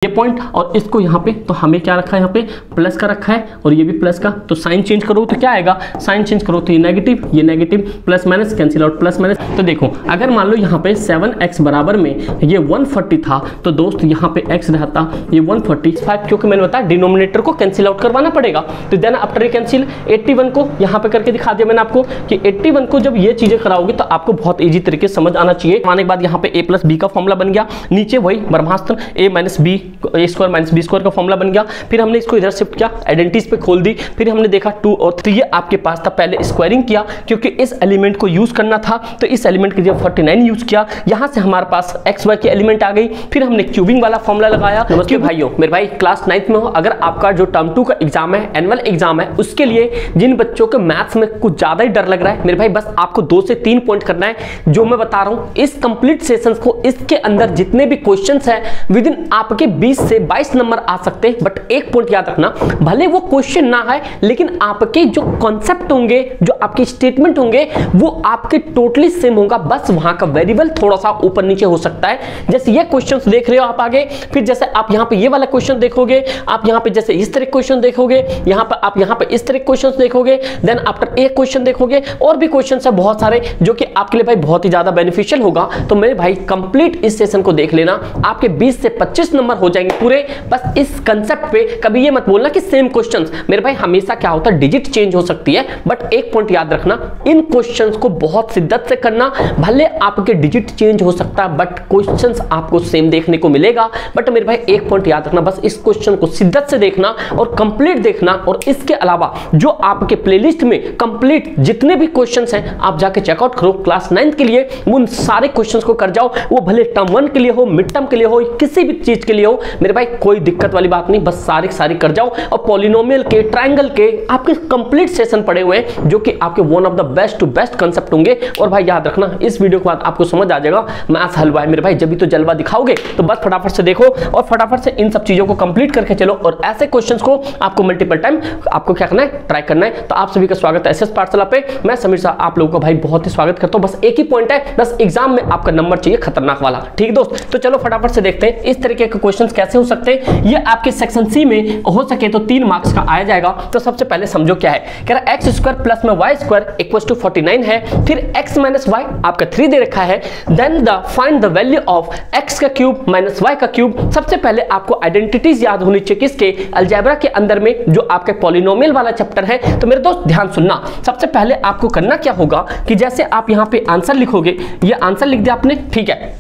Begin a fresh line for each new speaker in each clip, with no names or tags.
ये पॉइंट और इसको यहाँ पे, तो हमें क्या रखा है यहाँ पे प्लस का रखा है और ये भी प्लस का, तो साइन चेंज करो तो क्या आएगा, साइन चेंज करो तो ये negative, plus minus cancel out, plus minus. तो देखो अगर मान लो यहाँ पे 7x बराबर में ये 140 था तो दोस्त यहाँ पे x रहता ये 145, क्योंकि मैंने बताया डिनोमिनेटर को कैंसिल आउट करवाना पड़ेगा। तो देन आफ्टर कैंसिल 81 को यहाँ पे करके दिखा दिया मैंने आपको कि 81 को जब ये चीजें कराओगे तो आपको बहुत ईजी तरीके से समझ आना चाहिए। आने के बाद यहाँ पे a प्लस बी का फॉर्मूला बन गया, नीचे वही ब्रह्मास्त्र a minus B A square minus B square का फॉर्मूला बन गया। फिर हमने इसको इधर शिफ्ट किया, आइडेंटिटीज पे खोल दी, फिर हमने देखा 2 और 3 ये आपके पास था। पहले स्क्वायरिंग किया क्योंकि इस एलिमेंट को यूज करना था, तो इस एलिमेंट की जगह 49 यूज किया, यहां से हमारे पास एक्स वाई की एलिमेंट आ गई। फिर हमने क्यूबिंग वाला फॉर्मूला लगाया। नमस्ते भाइयों, मेरे भाई क्लास 9th में हो, अगर आपका जो टर्म 2 का एग्जाम है, एनुअल एग्जाम है, उसके लिए जिन बच्चों को मैथ्स में कुछ ज्यादा ही डर लग रहा है, मेरे भाई बस आपको 2 से 3 पॉइंट करना है जो मैं बता रहा हूं। इस कंप्लीट सेशंस को, इसके अंदर जितने भी क्वेश्चंस हैं विद इन आपके 20 से 22 नंबर आ सकते हैं, बट एक पॉइंट याद रखना, भले वो क्वेश्चन ना है लेकिन आपके जो कॉन्सेप्ट होंगे, जो आपके स्टेटमेंट होंगे, वो आपके टोटली सेम होगा, बस वहां का वेरिएबल थोड़ा सा ऊपर नीचे हो सकता है। जैसे ये क्वेश्चंस देख रहे हो आप आगे, फिर जैसे आप यहां पे ये वाला क्वेश्चन देखोगे, आप यहां पे जैसे इस तरह क्वेश्चन देखोगे, यहां पर आप यहां पे इस तरह क्वेश्चंस देखोगे, देन आफ्टर एक क्वेश्चन देखोगे, और भी क्वेश्चंस है बहुत सारे जो कि आपके लिए भाई बहुत ही ज्यादा बेनिफिशियल होगा। तो मेरे भाई कंप्लीट इस सेशन को देख लेना, आपके 20 से 25 नंबर हो जाएंगे पूरे। बस इस कंसेप्ट पे कभी ये मत बोलना कि सेम क्वेश्चंस, मेरे भाई हमेशा क्या होता है डिजिट चेंज हो सकती है, बट एक पॉइंट याद रखना, इन क्वेश्चंस को बहुत शिद्दत से करना। भले आपके डिजिट चेंज हो सकता है बट क्वेश्चंस आपको सेम देखने को मिलेगा। बट मेरे भाई एक पॉइंट याद रखना, बस इस क्वेश्चन को शिद्दत से देखना और कंप्लीट देखना। और इसके अलावा जो आपके प्लेलिस्ट में कंप्लीट जितने भी क्वेश्चंस हैं आप जाके चेकआउट करो क्लास 9th के लिए, उन सारे क्वेश्चंस को कर जाओ, वो भले टर्म 1 के लिए हो, मिड टर्म के लिए हो, किसी भी चीज के लिए हो, मेरे भाई कोई दिक्कत वाली बात नहीं, बस सारी कर जाओ। और पॉलिनोमियल के, ट्रायंगल के आपके कंप्लीट सेशन पड़े हुए हैं जो कि आपके one of the best to best concept होंगे। और भाई याद रखना, इस वीडियो के बाद आपको समझ आ जाएगा मैथ्स हलवा है मेरे भाई, जब भी तो जलवा दिखाओगे। तो बस फटाफट से देखो और फटाफट से इन सब चीजों को कंप्लीट करके चलो, और ऐसे क्वेश्चंस को आपको मल्टीपल टाइम आपको क्या करना है, ट्राई करना है। तो आप सभी का स्वागत है एसएस पाठशाला पे, मैं समीर साहब आप लोगों का भाई बहुत ही स्वागत करता हूं। बस एक ही पॉइंट है, बस एग्जाम में आपका नंबर चाहिए खतरनाक वाला, ठीक है दोस्त। तो चलो फटाफट से देखते हैं इस तरीके के क्वेश्चंस कैसे हो सकते हैं। ये आपके सेक्शन सी में हो सके तो 3 मार्क्स का आया जाएगा। तो सबसे पहले समझो क्या है, कह रहा एक्स स्क्वायर प्लस में वाई स्क्वायर इक्वल्स टू 49 है, फिर एक्स माइनस वाई आपका 3 दे रखा है, then the find the value of X का क्यूब माइनस वाई का क्यूब। सबसे पहले आपको आइडेंटिटीज याद होनी चाहिए किसके, अलजेब्रा के अंदर में जो आपके पॉलिनोमियल वाला चैप्टर है। तो मेरे दोस्त ध्यान सुनना, सबसे पहले आपको करना क्या होगा कि जैसे आप यहां पे आंसर लिखोगे, ये आंसर लिख दिया आपने, ठीक है,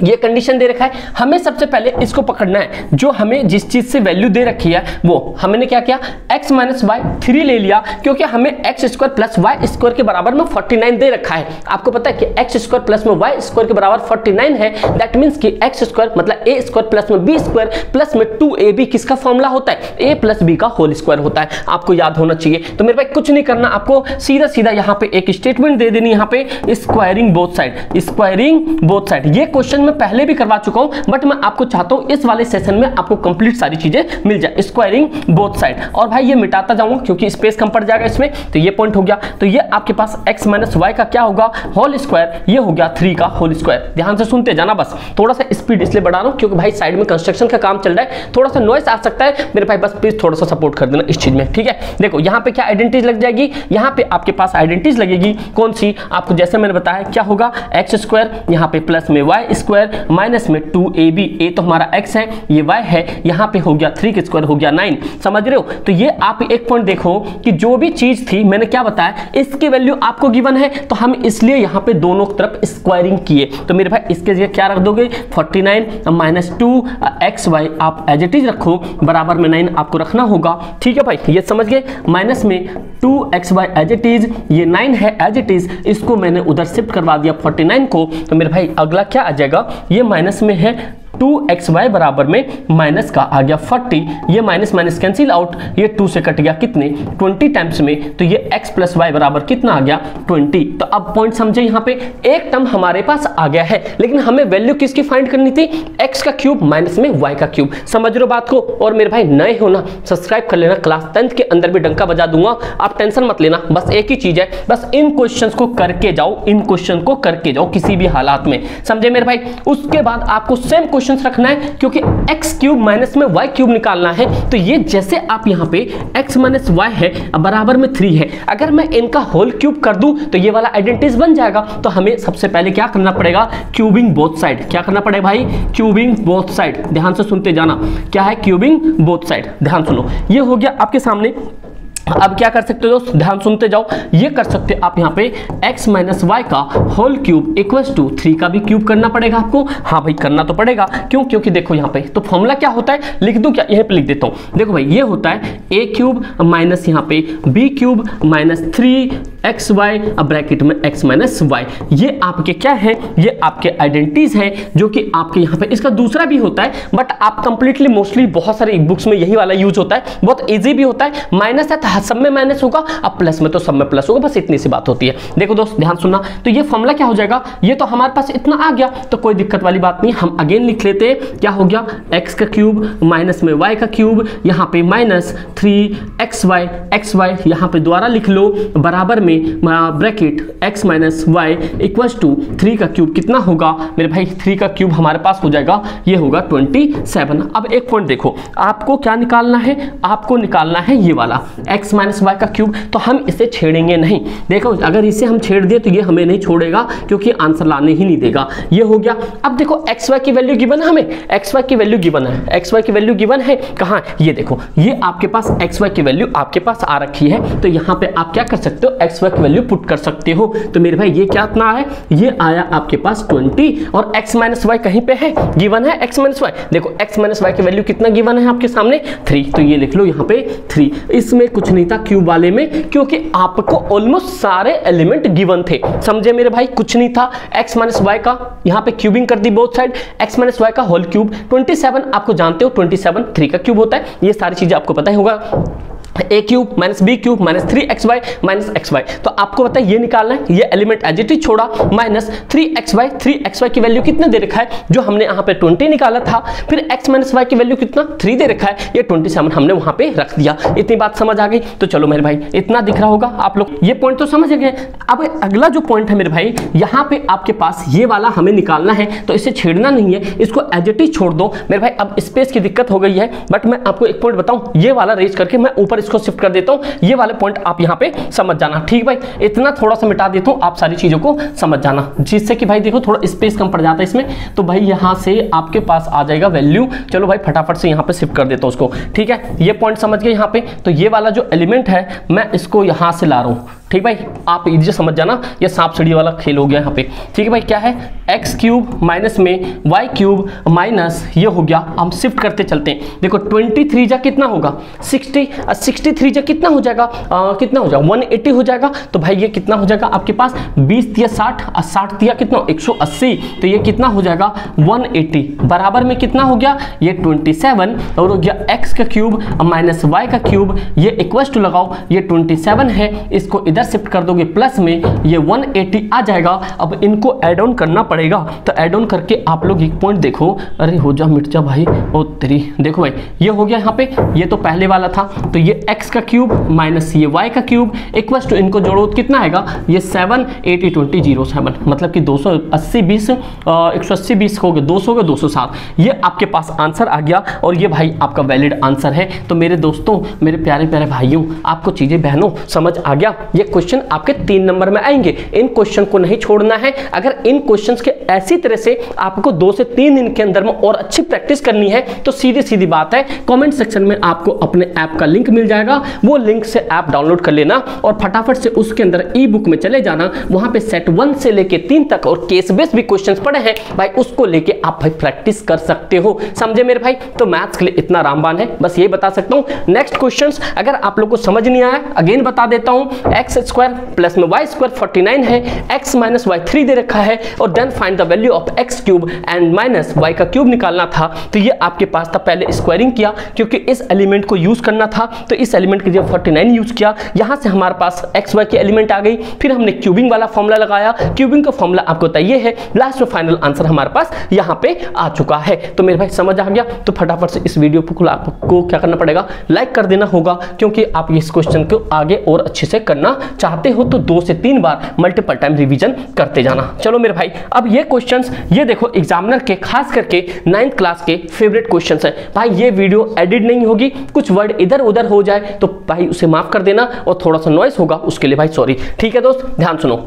ये कंडीशन दे रखा है, हमें सबसे पहले इसको पकड़ना है, जो हमें जिस चीज से वैल्यू दे रखी है वो हमने क्या किया, x माइनस वाई 3 ले लिया, क्योंकि हमें X square plus Y square के बराबर में 49 दे रखा है। आपको पता है कि एक्स स्क्वायर प्लस में वाई स्क्वायर के बराबर 49 है, दैट मींस कि एक्स स्क्वायर मतलब ए स्क्वायर प्लस में बी स्क्वायर प्लस में 2ab किसका फॉर्मूला होता है, a प्लस बी का होल स्क्वायर होता है, आपको याद होना चाहिए। तो मेरे भाई कुछ नहीं करना, आपको सीधा सीधा यहाँ पे एक स्टेटमेंट दे देनी, यहाँ पे squaring both side, squaring both side. ये क्वेश्चन मैं पहले भी करवा चुका हूं, बट मैं आपको चाहता हूं इस वाले सेशन में आपको कंप्लीट सारी चीजें मिल जाए, स्क्वायरिंग बोथ साइड। और भाई ये मिटाता जाऊंगा क्योंकि स्पेस कम पड़ जाएगा इसमें। तो ये पॉइंट हो गया, तो ये आपके पास x माइनस वाई का क्या होगा, होल स्क्वायर, ये हो गया 3 का होल स्क्वायर। ध्यान से सुनते जाना, बस थोड़ा सा स्पीड इसलिए बढ़ा रहा हूं क्योंकि भाई साइड में कंस्ट्रक्शन का काम चल रहा है, थोड़ा सा नॉइस आ सकता है मेरे भाई, बस प्लीज थोड़ा सा सपोर्ट कर देना इस चीज में, ठीक है। देखो यहाँ पे क्या आइडेंटिटीज लग जाएगी, यहाँ पे आपके पास आइडेंटिटीज लगेगी, कौन सी, आपको जैसे मैंने बताया क्या होगा, एक्स स्क्वायर यहाँ पे प्लस में वाई स्क्वायर माइनस में 2ab, a तो हमारा x है, ये y है, यहाँ पे हो गया 3 का स्क्वायर हो गया 9, समझ रहे हो। तो ये आप एक पॉइंट देखो कि जो भी चीज थी मैंने क्या बताया, इसकी वैल्यू आपको गिवन है, तो हम इसलिए यहाँ पे दोनों तरफ स्क्वायरिंग किए। तो मेरे भाई इसके जगह क्या रख दोगे, 49 माइनस 2xy आप एज इट इज रखो, बराबर में 9 आपको रखना होगा, ठीक है भाई, ये समझ गए। माइनस में 2xy एज इट इज, ये 9 है एज इट इज, इसको मैंने उधर शिफ्ट करवा दिया 49 को। तो मेरे भाई अगला क्या आ जाएगा, ये माइनस में है 2xy बराबर में माइनस का आ गया 40, ये माइनस माइनस कैंसिल आउट, ये 2 से कट गया कितने 20 टाइम्स में, तो ये x प्लस वाई बराबर कितना आ गया 20। तो अब पॉइंट समझे, यहाँ पे एक टर्म हमारे पास आ गया है, लेकिन हमें वैल्यू किसकी फाइंड करनी थी, x का क्यूब माइनस में y का क्यूब। समझ रहे हो बात को। और मेरे भाई नए हो ना, सब्सक्राइब कर लेना, क्लास 10th के अंदर भी डंका बजा दूंगा, आप टेंशन मत लेना। बस एक ही चीज है, बस इन क्वेश्चन को करके जाओ, इन क्वेश्चन को करके जाओ किसी भी हालात में, समझे मेरे भाई। उसके बाद आपको सेम क्वेश्चन क्वेश्चन रखना है, क्योंकि एक्स क्यूब माइनस में वाई क्यूब निकालना है। तो ये जैसे आप यहाँ पे एक्स माइनस वाई है बराबर में 3 है, अगर मैं इनका होल क्यूब कर दूं तो ये वाला आइडेंटिटी बन जाएगा। तो हमें सबसे पहले क्या करना पड़ेगा, क्यूबिंग बोथ साइड। क्या करना पड़ेगा भाई, क्यूबिंग बोथ साइड। ध्यान से सुनते जाना, क्या है क्यूबिंग बोथ साइड, ध्यान सुनो। ये हो गया आपके सामने। अब क्या कर सकते हो दोस्त, ध्यान सुनते जाओ। ये कर सकते हो आप यहाँ पे x माइनस वाई का होल क्यूब इक्वल्स टू 3 का भी क्यूब करना पड़ेगा आपको। हाँ भाई करना तो पड़ेगा, क्यों, क्योंकि देखो यहाँ पे तो फॉर्मूला क्या होता है, लिख दूं क्या, यहीं पे लिख देता हूँ। देखो भाई ये होता है a क्यूब माइनस यहाँ पे b cube minus 3xy bracket में x माइनस वाई। ये आपके क्या है, ये आपके आइडेंटिटीज हैं जो कि आपके यहाँ पे, इसका दूसरा भी होता है बट आप कंप्लीटली मोस्टली बहुत सारे बुक्स में यही वाला यूज होता है, बहुत ईजी भी होता है। माइनस है सब में माइनस होगा, अब प्लस में तो सब में प्लस होगा, बस इतनी सी बात होती है। देखो दोस्त ध्यान सुनना, तो ये फॉर्मूला क्या हो जाएगा, ये तो हमारे पास इतना आ गया तो कोई दिक्कत वाली बात नहीं। हम अगेन लिख लेते हैं, क्या हो गया x का क्यूब माइनस में y का क्यूब, यहाँ पे माइनस 3xy यहाँ पे द्वारा लिख लो बराबर में bracket x minus Y equals to 3 का क्यूब कितना होगा मेरे भाई, 3 का क्यूब हमारे पास हो जाएगा, ये होगा 27। अब एक पॉइंट देखो, आपको क्या निकालना है, आपको निकालना है ये वाला x माइनस वाई का क्यूब। तो हम इसे छेड़ेंगे नहीं, देखो अगर इसे हम छेड़ दिए तो ये हमें नहीं छोड़ेगा, क्योंकि आंसर लाने ही नहीं देगा। ये हो गया। अब देखो एक्स वाई की वैल्यू गिवन है, हमें एक्स वाई की वैल्यू गिवन है, एक्स वाई की वैल्यू गिवन है कहाँ, ये देखो ये आपके पास एक्स वाई की वैल्यू आपके पास आ रखी है। तो यहाँ पे आप क्या कर सकते हो, एक्स वाई की वैल्यू पुट कर सकते हो। तो मेरे भाई ये क्या इतना है, ये आया आपके पास 20 और x माइनस वाई कहीं पे है, गिवन है x माइनस वाई। देखो x माइनस वाई की वैल्यू कितना गिवन है आपके सामने, 3। तो ये लिख लो यहाँ पे 3। इसमें कुछ नहीं था क्यूब वाले में, क्योंकि आपको ऑलमोस्ट सारे एलिमेंट गिवन थे, समझे मेरे भाई, कुछ नहीं था। x माइनस वाई का यहाँ पे क्यूबिंग कर दी both side, x minus Y का होल क्यूब 27, आपको जानते हो 27 3 का क्यूब होता है, ये सारी चीजें आपको पता ही होगा। a cube minus B cube minus 3xy minus xy, तो आपको पता है ये निकालना है, ये एलिमेंट एज इट इज छोड़ा, माइनस 3xy की वैल्यू कितना दे रखा है, जो हमने यहाँ पे 20 निकाला था। फिर x माइनस वाई की वैल्यू कितना 3 दे रखा है, ये 27 हमने वहां पे रख दिया। इतनी बात समझ आ गई। तो चलो मेरे भाई इतना दिख रहा होगा आप लोग, ये पॉइंट तो समझ गए। अब अगला जो पॉइंट है मेरे भाई, यहाँ पे आपके पास ये वाला हमें निकालना है, तो इसे छेड़ना नहीं है, इसको एज इट इज छोड़ दो मेरे भाई। अब स्पेस की दिक्कत हो गई है, बट मैं आपको एक पॉइंट बताऊं, ये वाला रेज करके मैं ऊपर इसको शिफ्ट कर देता हूं, ये वाले पॉइंट आप यहां पे समझ जाना, ठीक भाई। इतना थोड़ा सा मिटा देता हूं, आप सारी चीजों को समझ जाना, जिससे कि भाई देखो थोड़ा स्पेस कम पड़ जाता है इसमें। तो भाई यहां से आपके पास आ जाएगा वैल्यू, चलो भाई फटाफट से यहां पे शिफ्ट कर देता हूं उसको, ठीक है। ये पॉइंट समझ गए यहां पे। तो ये वाला जो एलिमेंट है मैं इसको यहां से ला रहा हूं, ठीक भाई, आप इधर समझ जाना, ये सांप सीढ़ी वाला खेल हो गया यहाँ पे, ठीक है भाई। क्या है, एक्स क्यूब माइनस में वाई क्यूब माइनस ये हो गया, हम शिफ्ट करते चलते हैं। देखो 23 जा कितना होगा 60, 63 जा कितना हो जाएगा, कितना हो जाएगा 180 हो जाएगा। तो भाई ये कितना हो जाएगा आपके पास 20 दिया 60, 60 दिया कितना 180, तो ये कितना हो जाएगा 180 बराबर में कितना हो गया ये 27, और हो गया एक्स का क्यूब माइनस वाई का क्यूब, ये इक्वल टू लगाओ, ये 27 है, इसको इधर शिफ्ट कर दोगे प्लस में, ये 180 आ जाएगा। अब इनको ऐड ऑन करना पड़ेगा, तो ऐड ऑन करके आप लोग एक पॉइंट देखो, अरे हो जा मिट जा भाई, ओ तेरी, देखो भाई ये हो गया यहाँ पे, ये तो पहले वाला था, तो ये x का क्यूब माइनस ये y का क्यूब इक्वल्स टू, इनको जोड़ो कितना आएगा ये 7 80 20 07, मतलब कि 280 20 180 20 हो गए 200 के 207, ये आपके पास आंसर आ गया, और ये भाई आपका वैलिड आंसर है। तो मेरे दोस्तों, मेरे प्यारे प्यारे भाइयों, आपको चीजें बहनों समझ आ गया। ये क्वेश्चन आपके 3 नंबर में आएंगे, इन क्वेश्चन को नहीं छोड़ना है। अगर इन क्वेश्चंस के ऐसी तरह से आपको 2 से 3 दिन के अंदर में और अच्छी प्रैक्टिस करनी है, तो सीधी सीधी बात है, कमेंट सेक्शन में आपको अपने ऐप का लिंक मिल जाएगा, वो लिंक से ऐप डाउनलोड कर लेना और फटाफट से उसके अंदर ई बुक में चले जाना, वहां पे सेट 1 से लेके 3 तक और केस बेस भी क्वेश्चंस पड़े हैं भाई, उसको लेके आप भाई प्रैक्टिस कर सकते हो, समझे मेरे भाई। तो मैथ्स के लिए इतना रामबान है, बस ये बता सकता हूं। नेक्स्ट क्वेश्चंस अगर आप लोग को समझ नहीं आया, अगेन बता देता हूं, एक्स स्क्वायर प्लस में वाई स्क्वायर 49 है, x माइनस वाई 3 दे रखा है, और then find the value of x cube and minus Y का क्यूब निकालना था। तो ये आपके पास था, पहले स्क्वायरिंग किया क्योंकि इस एलिमेंट को यूज करना था, तो इस एलिमेंट के जब 49 यूज किया, यहां से हमारे पास x y की एलिमेंट आ गई, फिर हमने क्यूबिंग वाला फॉर्मूला लगाया, क्यूबिंग का फॉर्मूला आपको बताइए है, लास्ट में फाइनल आंसर हमारे पास यहां पे आ चुका है। तो मेरे भाई समझ आ गया, तो फटाफट से इस वीडियो को आपको क्या करना पड़ेगा, लाइक कर देना होगा, क्योंकि आप इस क्वेश्चन को आगे और अच्छे से करना चाहते हो तो 2 से 3 बार मल्टीपल टाइम रिवीजन करते जाना। चलो मेरे भाई, अब ये क्वेश्चंस ये देखो एग्जामिनर के खास करके 9th क्लास के फेवरेट क्वेश्चंस है भाई। ये वीडियो एडिट नहीं होगी, कुछ वर्ड इधर उधर हो जाए तो भाई उसे माफ कर देना, और थोड़ा सा नॉइस होगा उसके लिए भाई सॉरी। ठीक है दोस्त, ध्यान सुनो।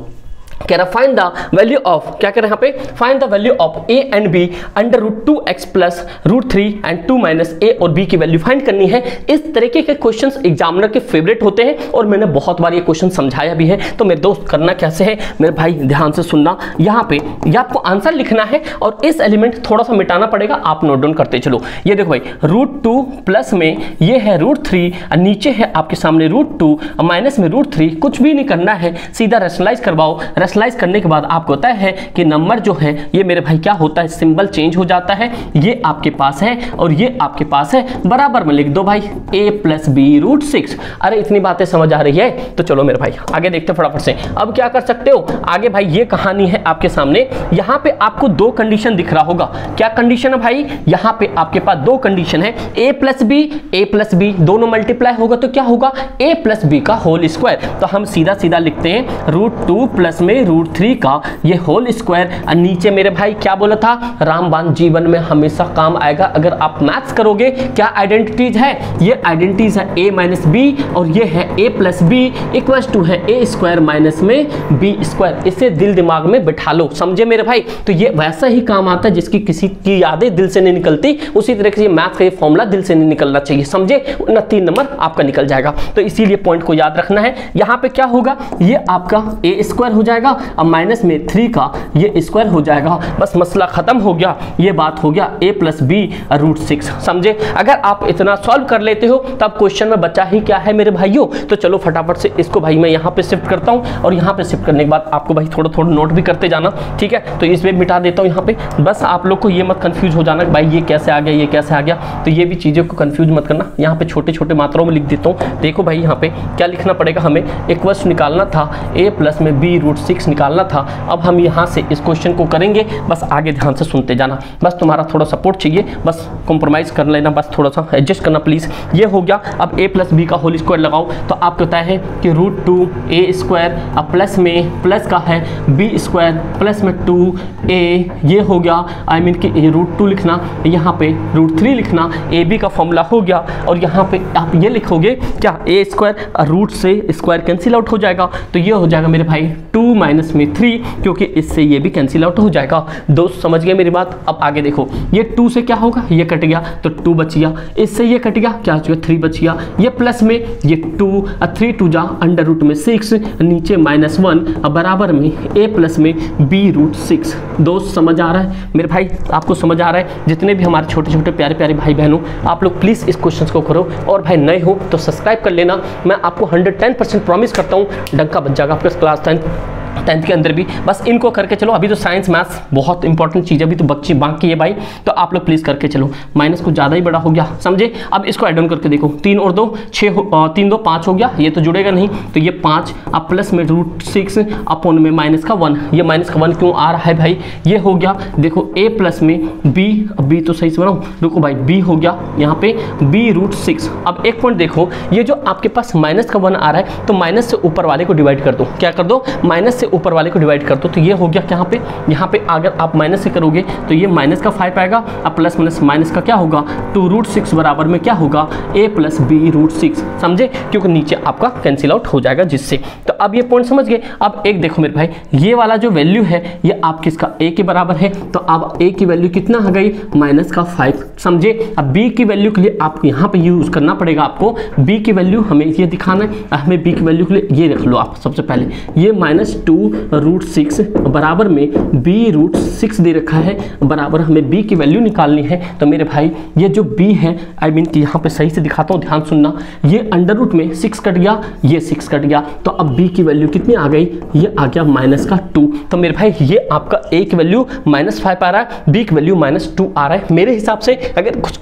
कह रहा फाइंड द वैल्यू ऑफ, क्या कह रहे हैं यहाँ पे, find the value of a and b under root 2x plus root 3 and 2 minus a और b की वैल्यू फाइंड करनी है। इस तरीके के क्वेश्चंस एग्जामिनर के फेवरेट होते हैं और मैंने बहुत बार ये क्वेश्चन समझाया भी है। तो मेरे दोस्त करना कैसे है मेरे भाई, ध्यान से सुनना। यहाँ पे ये आपको आंसर लिखना है और इस एलिमेंट थोड़ा सा मिटाना पड़ेगा, आप नोट डाउन करते चलो। ये देखो भाई, रूट 2 प्लस में ये है रूट 3, नीचे है आपके सामने रूट 2, माइनस में रूट 3। कुछ भी नहीं करना है, सीधा रैशनलाइज करवाओ। रैशनलाइज करने के बाद आपको पता है कि नंबर जो है ये मेरे भाई क्या होता है, सिंबल चेंज हो जाता है। ये आपके पास है और ये आपके पास है, बराबर में लिख दो भाई a प्लस बी रूट 6। अरे इतनी बातें समझ आ रही है तो चलो मेरे भाई आगे देखते फटाफट से। अब क्या कर सकते हो आगे भाई, ये कहानी है आपके सामने। यहाँ पे आपको 2 कंडीशन दिख रहा होगा। क्या कंडीशन है भाई, यहाँ पे आपके पास 2 कंडीशन है, a प्लस बी दोनों मल्टीप्लाई होगा तो क्या होगा, a प्लस बी का होल स्क्वायर। तो हम सीधा सीधा लिखते हैं रूट 2 प्लस में रूट 3 का ये होल स्क्वायर। नीचे मेरे भाई क्या बोला था, रामबाण जीवन में हमेशा काम आएगा अगर आप मैथ्स करोगे। क्या आइडेंटिटीज है, ये आइडेंटिटीज है a माइनस बी और ये है a plus B equals to है a स्क्वायर माइनस में b स्क्वायर। इसे दिल दिमाग में बिठा लो, समझे मेरे भाई। तो ये वैसा ही काम आता है जिसकी किसी की यादें दिल से नहीं निकलती, उसी तरह से ये मैथ्स का ये फॉर्मूला दिल से नहीं निकलना चाहिए, समझे ना। 3 नंबर आपका निकल जाएगा। तो इसीलिए पॉइंट को याद रखना है। यहाँ पे क्या होगा, ये आपका a स्क्वायर हो जाएगा और माइनस में 3 का ये स्क्वायर हो जाएगा। बस मसला खत्म हो गया, ये बात हो गया a प्लस बी रूट 6, समझे। अगर आप इतना सॉल्व कर लेते हो तब क्वेश्चन में बचा ही क्या है मेरे भाइयों। तो चलो फटाफट से इसको भाई मैं यहाँ पे शिफ्ट करता हूँ और यहाँ पे शिफ्ट करने के बाद आपको भाई थोड़ा थोड़ा नोट भी करते जाना, ठीक है। तो इसमें मिटा देता हूँ यहाँ पे, बस आप लोग को ये मत कंफ्यूज हो जाना भाई ये कैसे आ गया ये कैसे आ गया। तो ये भी चीज़ों को कंफ्यूज मत करना। यहाँ पे छोटे छोटे मात्राओं में लिख देता हूँ। देखो भाई यहाँ पे क्या लिखना पड़ेगा, हमें इक्वल्स निकालना था, a प्लस में b रूट 6 निकालना था। अब हम यहाँ से इस क्वेश्चन को करेंगे, बस आगे ध्यान से सुनते जाना। बस तुम्हारा थोड़ा सपोर्ट चाहिए, बस कॉम्प्रोमाइज़ कर लेना, बस थोड़ा सा एडजस्ट करना प्लीज़। ये हो गया। अब a प्लस बी का होल स्क्वायर लगाओ तो आपको पता है कि रूट 2 a स्क्वायर, अब प्लस में प्लस का है b स्क्वायर प्लस में 2a, ये हो गया। आई मीन कि रूट 2 लिखना, यहाँ पे रूट 3 लिखना, ए बी का फॉर्मूला हो गया। और यहाँ पे आप ये लिखोगे क्या, a स्क्वायर रूट से स्क्वायर कैंसिल आउट हो जाएगा तो ये हो जाएगा मेरे भाई 2 माइनस में 3, क्योंकि इससे ये भी कैंसिल आउट हो जाएगा। दोस्त समझ गए मेरी बात। अब आगे देखो, ये 2 से क्या होगा, ये कट गया तो 2 बच गया, इससे ये कट गया क्या हो गया 3 बच गया। ये प्लस में ये 2 3 2 जा अंडर रूट में 6, नीचे माइनस 1 बराबर में a प्लस में b रूट 6। दोस्त समझ आ रहा है मेरे भाई, आपको समझ आ रहा है। जितने भी हमारे छोटे छोटे प्यारे प्यारे भाई बहनों, आप लोग प्लीज़ इस क्वेश्चन को करो और भाई नए हो तो सब्सक्राइब कर लेना। मैं आपको 110% प्रॉमिस करता हूँ डंका बच जाएगा आपका क्लास 10th के अंदर भी। बस इनको करके चलो। अभी तो साइंस मैथ्स बहुत इंपॉर्टेंट चीज़ है, अभी तो बच्ची बाकी है भाई, तो आप लोग प्लीज़ करके चलो। माइनस कुछ ज़्यादा ही बड़ा हो गया, समझे। अब इसको एड ऑन करके देखो, 3 और 2 6 3 2 5 हो गया, ये तो जुड़ेगा नहीं तो ये 5। अब प्लस में रूट 6 अपॉन में माइनस का 1, ये माइनस का 1 क्यों आ रहा है भाई, ये हो गया। देखो a प्लस में b तो सही से बनाओ, रुको भाई b हो गया यहाँ पे b रूट 6। अब एक पॉइंट देखो, ये जो आपके पास माइनस का 1 आ रहा है तो माइनस से ऊपर वाले को डिवाइड कर दो। क्या कर दो, माइनस से ऊपर वाले को डिवाइड कर दो तो ये हो गया यहाँ पे अगर आप माइनस से करोगे तो ये माइनस का 5 आएगा। अब प्लस माइनस माइनस का क्या होगा 2 रूट 6 बराबर में क्या होगा a प्लस बी रूट 6, समझे, क्योंकि नीचे आपका कैंसिल आउट हो जाएगा जिससे। तो अब ये पॉइंट समझ गए। अब एक देखो मेरे भाई, ये वाला जो वैल्यू है ये आप किसका a के बराबर है, तो अब a की वैल्यू कितना आ गई माइनस का 5, समझे। अब b की वैल्यू के लिए आप यहाँ पे यूज करना पड़ेगा आपको, b की वैल्यू हमें ये दिखाना है। हमें b की वैल्यू के लिए ये रख लो आप सबसे पहले, ये माइनस 2 रूट 6 बराबर में b रूट 6 दे रखा है, बराबर हमें b की वैल्यू निकालनी है। तो मेरे भाई ये जो b है, आई मीन कि यहाँ पे सही से दिखाता हूँ, ध्यान सुनना, ये अंडर रूट में 6 कट गया, ये 6 कट गया, तो अब b की वैल्यू कितनी आ गई, ये आ गया माइनस का 2। तो मेरे भाई ये आपका a की वैल्यू माइनस 5 आ रहा है, b की वैल्यू माइनस 2 आ रहा है। मेरे हिसाब से अगर कुछ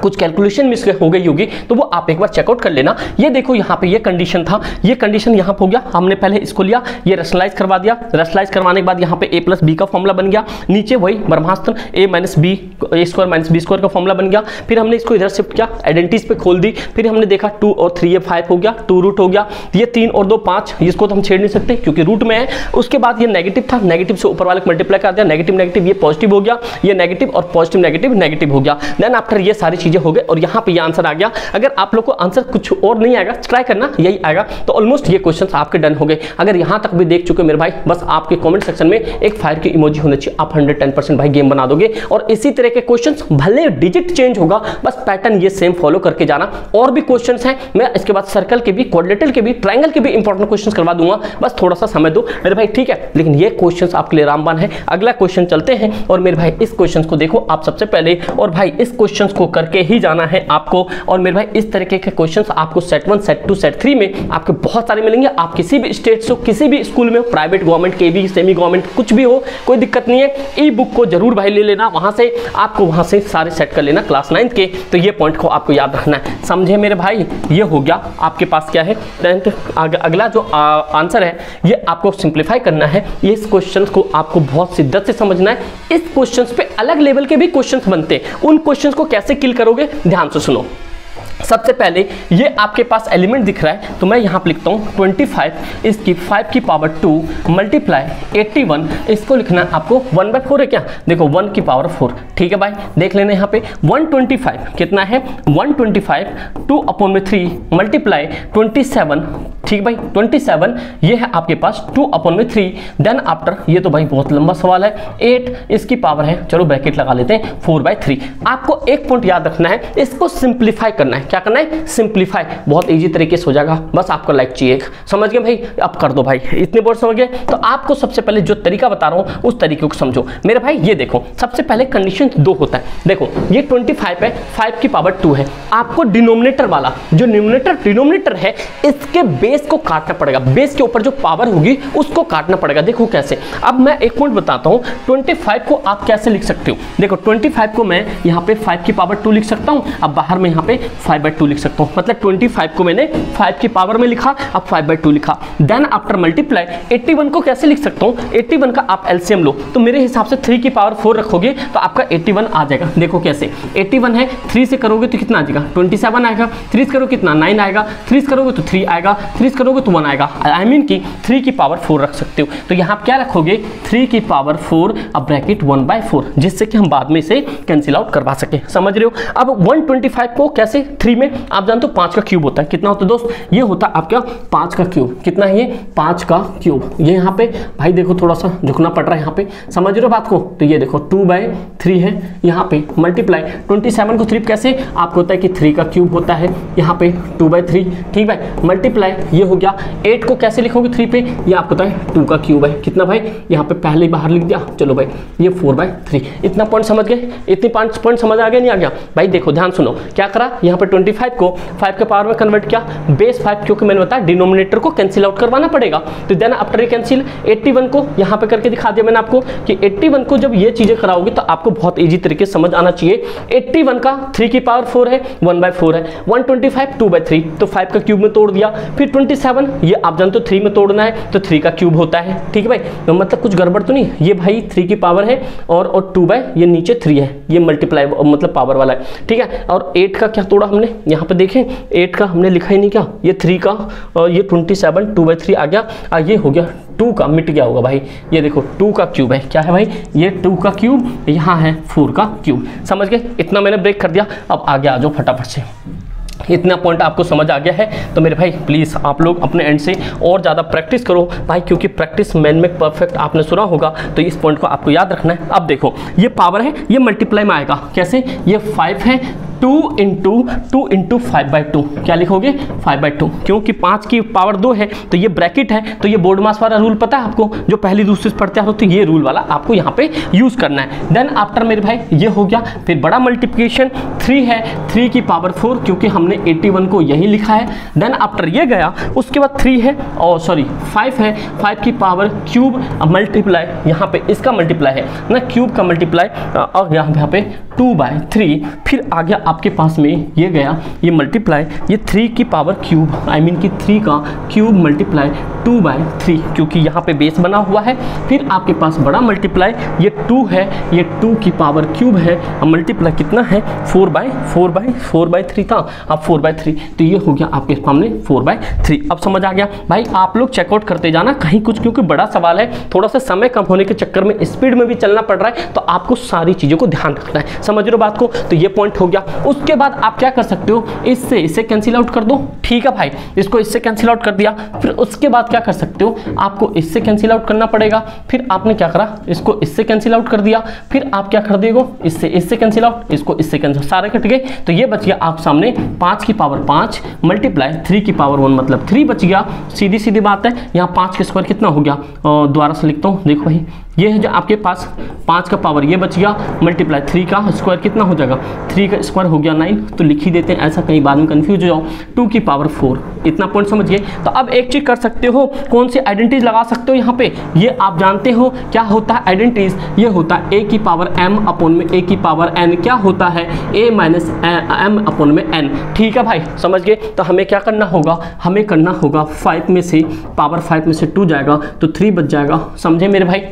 कुछ कैलकुलेशन मिस हो गई होगी तो वो आप एक बार चेकआउट कर लेना। ये देखो यहाँ पे ये कंडीशन था, ये कंडीशन यहाँ पे हो गया, हमने पहले इसको लिया, ये रैशनलाइज करवा दिया, रैशनलाइज करवाने के बाद यहाँ पे a प्लस बी का फॉर्मूला बन गया, नीचे वही ब्रह्मास्त्र a minus B square minus B square का फॉर्मूला बन गया। फिर हमने इसको इधर शिफ्ट किया, आइडेंटिटीज पे खोल दी, फिर हमने देखा 2 और 3 ये 5 हो गया, 2 रूट हो गया, ये 3 और 2 5, इसको तो हम छेड़ नहीं सकते क्योंकि रूट में है। उसके बाद ये नेगेटिव था, नेगेटिव से ऊपर वाले को मल्टीप्लाई कर दिया, नेगेटिव नेगेटिव ये पॉजिटिव हो गया, ये नेगेटिव और पॉजिटिव नेगेटिव नेगेटिव हो गया। देन आफ्टर ये सारी चीजें हो गई और यहाँ पे ये आंसर आ गया। अगर आप लोग को आंसर कुछ और नहीं आएगा, ट्राई करना यही आएगा, तो ऑलमोस्ट ये क्वेश्चंस आपके डन हो गए। अगर यहाँ तक भी देख चुके मेरे भाई, बस आपके कमेंट सेक्शन में एक फायर की इमोजी होनी चाहिए, आप 110% भाई गेम बना दोगे। और इसी तरह के क्वेश्चंस, भले डिजिट चेंज होगा, बस पैटर्न ये सेम फॉलो करके जाना। और भी क्वेश्चंस हैं, मैं इसके बाद सर्कल के भी, क्वाड्रेटिकल के भी, ट्रायंगल के भी इंपॉर्टेंट क्वेश्चंस करवा दूंगा, बस थोड़ा सा समय दो मेरे भाई, ठीक है। लेकिन ये क्वेश्चंस आपके लिए रामबाण है। अगला क्वेश्चन चलते हैं और मेरे भाई इस क्वेश्चन को देखो आप सबसे पहले, और भाई इस क्वेश्चन को करके ही जाना है आपको। और मेरे भाई इस तरीके के क्वेश्चंस आपको सेट 1 सेट 2 सेट 3 में आपके बहुत सारे मिलेंगे। आप किसी भी स्टेट से, किसी भी स्कूल में हो, प्राइवेट गवर्नमेंट के भी, सेमी गवर्नमेंट, कुछ भी हो, कोई दिक्कत नहीं है। ई बुक को जरूर भाई ले लेना, वहां से आपको वहां से सारे सेट कर लेना क्लास 9 के। तो ये पॉइंट को आपको याद रखना है, समझे मेरे भाई। ये हो गया आपके पास क्या है 10th। अगला जो आंसर है ये आपको सिंप्लीफाई करना है। इस क्वेश्चन को आपको बहुत शिद्दत से समझना है। इस क्वेश्चन पे अलग लेवल के भी क्वेश्चंस बनते हैं, उन क्वेश्चंस को कैसे किल करोगे ध्यान से सुनो। सबसे पहले ये आपके पास एलिमेंट दिख रहा है, तो मैं यहाँ पे लिखता हूँ 25, इसकी 5 की पावर 2 मल्टीप्लाई 81, इसको लिखना है आपको 1/4 है क्या, देखो 1 की पावर 4, ठीक है भाई। देख लेना यहाँ पे 125 कितना है, 125 2/3 मल्टीप्लाई 27, ठीक भाई 27, ये है आपके पास 2/3। देन आफ्टर ये तो भाई बहुत लंबा सवाल है, 8 इसकी पावर है, चलो ब्रैकेट लगा लेते हैं 4/3। आपको एक पॉइंट याद रखना है, इसको सिंप्लीफाई करना है। क्या करना है, सिंप्लीफाई। बहुत इजी तरीके से हो जाएगा, बस आपको लाइक चाहिए। समझ गए भाई, अब कर दो भाई, इतने बोर्ड समझ गए। तो आपको सबसे पहले जो तरीका बता रहा हूं उस तरीके को समझो मेरे भाई। ये देखो सबसे पहले कंडीशन 2 होता है, देखो ये 25 है, 5 की पावर 2 है, आपको डिनोमिनेटर वाला जो डिनोमिनेटर है इसके बेस को काटना पड़ेगा, बेस के ऊपर जो पावर होगी उसको काटना पड़ेगा। देखो कैसे, अब मैं एक पॉइंट बताता हूं, 25 को आप कैसे लिख सकते हो। देखो 25 को मैं यहाँ पे 5 की पावर 2 लिख सकता हूं, अब बाहर में यहाँ पे 5/2 लिख सकता हूं। मतलब 25 को मैंने 5 की पावर में लिखा, अब 5/2 लिखा। देन आफ्टर मल्टीप्लाई 81 को कैसे लिख सकता हूं, 81 का आप एलसीएम लो, तो मेरे हिसाब से 3 की पावर 4 रखोगे तो आपका 81 आ जाएगा। देखो कैसे, 81 है, 3 से करोगे तो कितना आ जाएगा, 27 आएगा, 3 से करोगे कितना 9 आएगा, 3 से करोगे तो 3 आएगा, 3 से करोगे तो 1 आएगा। आई मीन कि 3 की पावर 4 रख सकते हो। तो यहाँ आप क्या रखोगे, 3 की पावर 4 अब ब्रैकेट 1/4, जिससे कि हम बाद में इसे कैंसिल आउट करवा सके। समझ रहे हो। अब 125 को कैसे 3 में, आप जानते हो 5 का क्यूब होता है, कितना होता है दोस्त, ये होता है आपका 5 का क्यूब। कितना है ये, 5 का क्यूब। ये यहाँ पे भाई देखो थोड़ा सा झुकना पड़ रहा है यहाँ पे, समझ रहे हो बात को। तो ये देखो 2/3 है, यहाँ पे मल्टीप्लाई 27 को 3 कैसे, आपको होता है कि 3 का क्यूब होता है, यहाँ पे 2/3, ठीक भाई। मल्टीप्लाई ये हो गया, 8 को कैसे लिखोगे 3 पे, ये आपको होता है 2 का क्यूब है, कितना भाई, यहाँ पे पहले ही बाहर लिख दिया। चलो भाई ये 4/3। इतना पॉइंट समझ गए, इतने 5 पॉइंट समझ आ गया नहीं आ गया भाई। देखो ध्यान सुनो, क्या करा, यहाँ पे 25 को 5 के पावर में कन्वर्ट किया, बेस 5, क्योंकि मैंने बताया डिनोमिनेटर को कैंसिल आउट करवाना पड़ेगा। तो देन आफ्टर कैंसिल 81 को यहाँ पे करके दिखा दिया मैंने आपको कि 81 को जब ये चीजें कराओगे तो आपको बहुत इजी तरीके से समझ आना चाहिए। 81 का 3 की पावर 4 है, 1/4 है, 125 2/3, तो 5 का क्यूब में तोड़ दिया। फिर 27 ये आप जानते हो 3 में तोड़ना है, तो 3 का क्यूब होता है, ठीक है भाई। तो मतलब कुछ गड़बड़ तो नहीं, ये भाई 3 की पावर है और 2 बाय ये नीचे 3 है, ये मल्टीप्लाई मतलब पावर वाला है, ठीक है। और 8 का क्या तोड़ा हमने, यहाँ पे देखें 8 का हमने लिखा ही नहीं क्या, ये 3 का और ये 27 2/3 आ गया। ये हो गया 2 का, मिट गया होगा भाई। ये देखो 2 का क्यूब है, क्या है भाई, ये 2 का क्यूब, यहाँ है 4 का क्यूब। समझ गए, इतना मैंने ब्रेक कर दिया। अब आगे आ जाओ फटाफट से, इतना पॉइंट आपको समझ आ गया है तो मेरे भाई प्लीज़ आप लोग अपने एंड से और ज़्यादा प्रैक्टिस करो भाई, क्योंकि प्रैक्टिस मैन में परफेक्ट आपने सुना होगा, तो इस पॉइंट को आपको याद रखना है। अब देखो ये पावर है, ये मल्टीप्लाई में आएगा कैसे, ये 5 है, 2 इंटू 5/2, क्या लिखोगे 5/2, क्योंकि 5 की पावर 2 है तो ये ब्रैकेट है। तो ये बोर्ड मास वाला रूल पता है आपको, जो पहली दूसरी से पढ़ते हो, तो ये रूल वाला आपको यहाँ पे यूज करना है। देन आफ्टर मेरे भाई ये हो गया, फिर बड़ा मल्टीप्लिकेशन 3 है, 3 की पावर 4, क्योंकि हमने 81 को यही लिखा है। देन आफ्टर ये गया, उसके बाद 3 है और सॉरी 5 है, 5 की पावर क्यूब मल्टीप्लाई, यहाँ पे इसका मल्टीप्लाई है ना, क्यूब का मल्टीप्लाई और यहाँ पे 2/3, फिर आ गया आपके पास में ये गया, ये मल्टीप्लाई ये 3 की पावर क्यूब, आई मीन कि 3 का क्यूब मल्टीप्लाई 2/3, क्योंकि यहाँ पे बेस बना हुआ है। फिर आपके पास बड़ा मल्टीप्लाई ये 2 है, ये 2 की पावर क्यूब है, अब मल्टीप्लाई कितना है 4/3 था, अब 4/3, तो ये हो गया आपके सामने 4/3। अब समझ आ गया भाई, आप लोग चेकआउट करते जाना कहीं कुछ, क्योंकि बड़ा सवाल है, थोड़ा सा समय कम होने के चक्कर में स्पीड में भी चलना पड़ रहा है, तो आपको सारी चीज़ों को ध्यान रखना है। समझ रहे हो बात को? तो ये पॉइंट हो गया। उसके बाद आप क्या कर सकते हो, इससे कैंसिल आउट कर दो, ठीक है भाई, इसको इससे कैंसिल आउट कर दिया। फिर उसके बाद क्या कर सकते हो, आपको इससे कैंसिल आउट करना पड़ेगा। फिर आपने क्या करा, इसको इससे कैंसिल आउट कर दिया। फिर आप क्या कर देगो, इससे कैंसिल आउट, इसको इससे कैंसिल, सारे कट गए। तो ये बच गया आप सामने 5 की पावर 5 मल्टीप्लाई 3 की पावर 1 मतलब 3 बच गया। सीधी सीधी बात है, यहाँ 5 के स्क्वायर कितना हो गया, दोबारा से लिखता हूँ, देखो भाई ये है जो आपके पास 5 का पावर ये बच गया, मल्टीप्लाई 3 का स्क्वायर कितना हो जाएगा, 3 का स्क्वायर हो गया 9, तो लिख ही देते हैं, ऐसा कहीं बाद में कंफ्यूज हो जाओ। 2 की पावर 4, इतना पॉइंट समझ गए। तो अब एक चीज कर सकते हो, कौन सी आइडेंटिटीज लगा सकते हो यहाँ पे, ये आप जानते हो क्या होता है आइडेंटिटीज, ये होता है a की पावर m अपॉन में a की पावर n, क्या होता है a माइनस m अपॉन में n, ठीक है भाई, समझ गए। तो हमें क्या करना होगा, हमें करना होगा 5 में से पावर 5 में से 2 जाएगा तो 3 बच जाएगा, समझे मेरे भाई,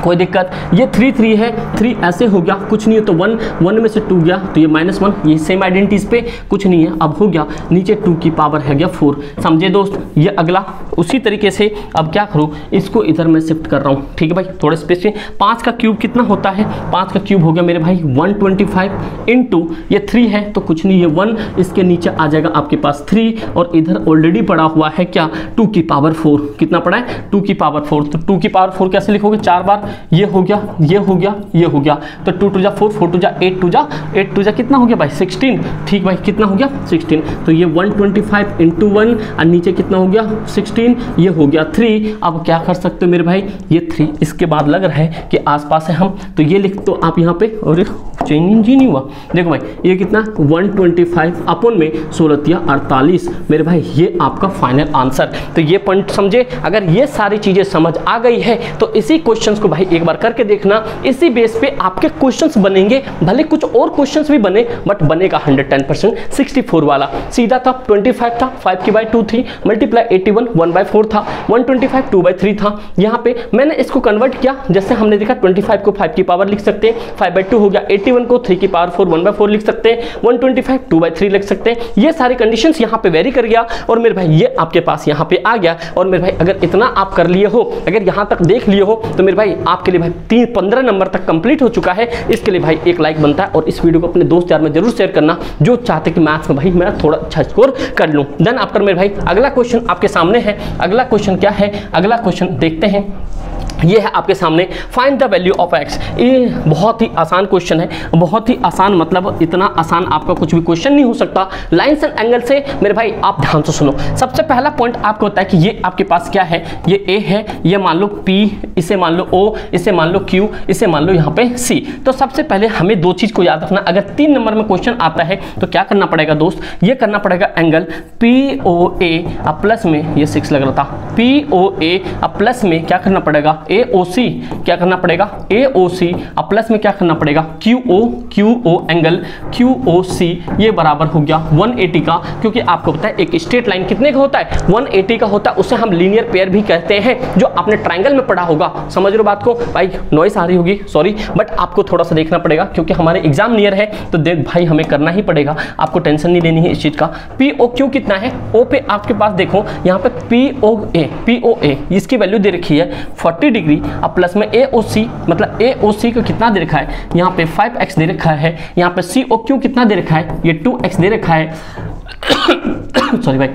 कोई दिक्कत। ये 3 है, 3 ऐसे हो गया, कुछ नहीं है, तो 1 में से 2 गया तो ये -1, ये सेम आइडेंटिटीज पे कुछ नहीं है। अब हो गया नीचे 2 की पावर है गया 4, समझे दोस्त। ये अगला उसी तरीके से अब क्या करूँ, इसको इधर मैं शिफ्ट कर रहा हूँ, ठीक है भाई, थोड़े स्पेस में। 5 का क्यूब कितना होता है, 5 का क्यूब हो गया मेरे भाई 125 इंटू ये 3 है तो कुछ नहीं है 1, इसके नीचे आ जाएगा आपके पास 3, और इधर ऑलरेडी पड़ा हुआ है क्या 2 की पावर 4, कितना पड़ा है 2 की पावर 4, तो 2 की पावर 4 कैसे लिखोगे, 4 बार, ये हो गया, ये हो गया, ये हो गया, तो 2 2 जा 4, 4 2 जा 8, 8 2 जा कितना हो गया भाई 16, ठीक भाई, कितना हो गया 16, तो ये 125 इंटू 1 और नीचे कितना हो गया 16, ये हो गया 3। अब क्या कर सकते हो मेरे भाई, ये 3 इसके बाद लग रहा है कि आसपास है हम, तो ये लिख दो आप यहाँ पे, और चेंज ही नहीं हुआ, देखो भाई ये कितना 125 अपॉन में 16 48, मेरे भाई ये आपका फाइनल आंसर। तो ये पॉइंट समझे, अगर ये सारी चीजें समझ आ गई है तो इसी क्वेश्चंस को भाई एक बार करके देखना, इसी बेस पे आपके क्वेश्चंस बनेंगे, भले कुछ और क्वेश्चंस भी बने बट बनेगा 110%। 64 वाला सीधा था, 25 था, 5 की बाई 2 थी, मल्टीप्लाई 81 1/4 था, 125 2/3 था। यहाँ पे मैंने इसको कन्वर्ट किया, जैसे हमने देखा 25 को 5 की पावर लिख सकते हैं, 5/2 हो गया, 81 को 3 की पावर 4 1/4 लिख सकते हैं, 125 2/3 लिख सकते हैं। ये सारी कंडीशंस यहाँ पे वेरी कर गया, और मेरे भाई ये आपके पास यहाँ पे आ गया। और मेरे भाई अगर इतना आप कर लिए हो, अगर यहाँ तक देख लिए हो, तो मेरे भाई आपके लिए भाई 15 नंबर तक कंप्लीट हो चुका है। इसके लिए भाई एक लाइक बनता है, और इस वीडियो को अपने दोस्त यार में जरूर शेयर करना जो चाहते कि मैथ्स में भाई मैं थोड़ा अच्छा स्कोर कर लूँ। देन आफ्टर मेरे भाई अगला क्वेश्चन आपके सामने है। अगला क्वेश्चन क्या है, अगला क्वेश्चन देखते हैं, ये है आपके सामने, find the value of x। ये बहुत ही आसान क्वेश्चन है, बहुत ही आसान, मतलब इतना आसान आपका कुछ भी क्वेश्चन नहीं हो सकता। लाइन्स एंड एंगल से मेरे भाई आप ध्यान से सुनो। सबसे पहला पॉइंट आपको होता है कि ये आपके पास क्या है, ये a है, ये मान लो p, इसे मान लो o, इसे मान लो q, इसे मान लो यहाँ पे c। तो सबसे पहले हमें दो चीज को याद रखना, अगर 3 नंबर में क्वेश्चन आता है तो क्या करना पड़ेगा दोस्त, ये करना पड़ेगा एंगल POA अब प्लस में, ये 6 लग रहा था, POA अब प्लस में क्या करना पड़ेगा AOC, क्या करना पड़ेगा AOC अब प्लस में क्या करना पड़ेगा QO एंगल QOC, ये बराबर हो गया 180 का, क्योंकि आपको पता है एक स्ट्रेट लाइन कितने का होता है 180 का होता है, उसे हम लीनियर पेयर भी कहते हैं, जो आपने ट्रायंगल में पढ़ा होगा। समझ लो बात को भाई, नॉइस आ रही होगी सॉरी, बट आपको थोड़ा सा देखना पड़ेगा क्योंकि हमारे एग्जाम नियर है, तो देख भाई हमें करना ही पड़ेगा, आपको टेंशन नहीं लेनी है इस चीज का। POQ कितना है, O पे आपके पास देखो यहाँ पे POA इसकी वैल्यू दे रखी है 40 डिग्री, अब प्लस में AOC, मतलब AOC को कितना दे रखा है, यहाँ पे 5x दे रखा है, यहाँ पे COQ कितना दे रखा है, ये 2x दे रखा है सॉरी भाई,